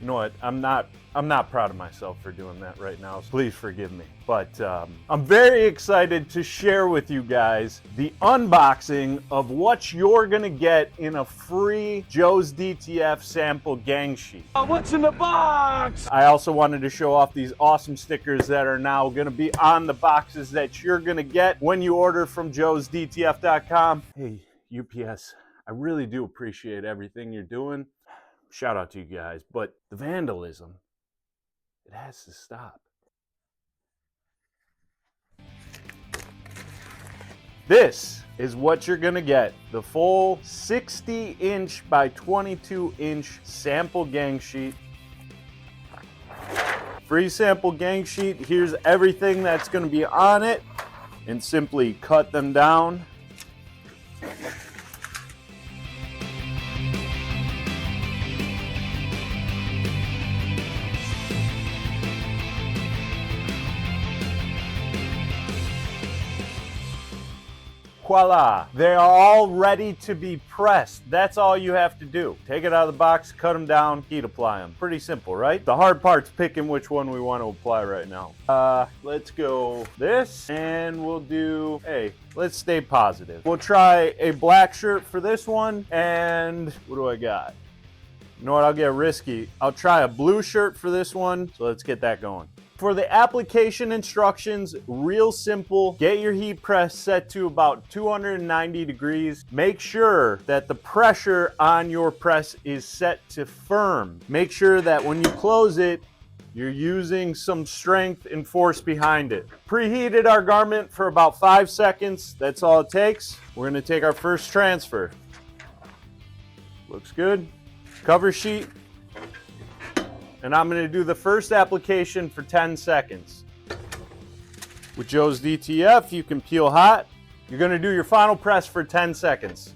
You know what? I'm not proud of myself for doing that right now, so please forgive me. But I'm very excited to share with you guys the unboxing of what you're gonna get in a free Joe's DTF sample gang sheet. What's in the box? I also wanted to show off these awesome stickers that are now gonna be on the boxes that you're gonna get when you order from JoesDTF.com. Hey, UPS, I really do appreciate everything you're doing. Shout out to you guys, but the vandalism, it has to stop. This is what you're gonna get. The full 60-inch by 22-inch sample gang sheet. Free sample gang sheet. Here's everything that's gonna be on it, and simply cut them down. Voila, they are all ready to be pressed. That's all you have to do. Take it out of the box, cut them down, heat apply them. Pretty simple, right? The hard part's picking which one we want to apply right now. Let's go this, and we'll do, hey, let's stay positive. We'll try a black shirt for this one, and what do I got? You know what, I'll get risky. I'll try a blue shirt for this one, so let's get that going. For the application instructions, real simple. Get your heat press set to about 290 degrees. Make sure that the pressure on your press is set to firm. Make sure that when you close it, you're using some strength and force behind it. Preheated our garment for about 5 seconds. That's all it takes. We're gonna take our first transfer. Looks good. Cover sheet. And I'm gonna do the first application for 10 seconds. With Joe's DTF, you can peel hot. You're gonna do your final press for 10 seconds.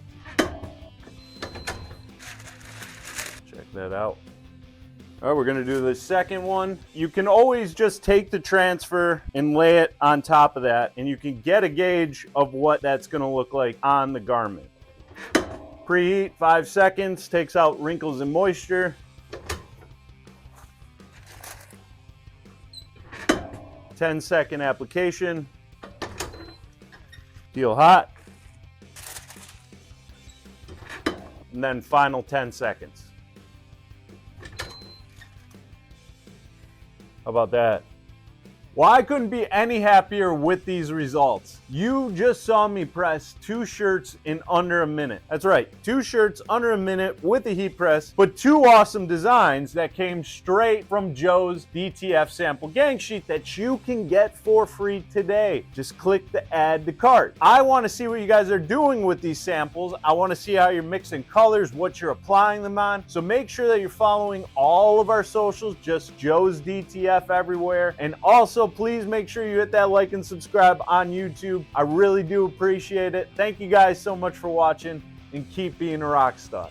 Check that out. All right, we're gonna do the second one. You can always just take the transfer and lay it on top of that, and you can get a gauge of what that's gonna look like on the garment. Preheat, 5 seconds, takes out wrinkles and moisture. 10-second application. Peel hot. And then final 10 seconds. How about that? Well, I couldn't be any happier with these results. You just saw me press 2 shirts in under a minute. That's right, 2 shirts under a minute with a heat press, but 2 awesome designs that came straight from Joe's DTF sample gang sheet that you can get for free today. Just click the add to cart. I wanna see what you guys are doing with these samples. I wanna see how you're mixing colors, what you're applying them on. So make sure that you're following all of our socials, just Joe's DTF everywhere. And also please make sure you hit that like and subscribe on YouTube. I really do appreciate it. Thank you guys so much for watching, and keep being a rock star.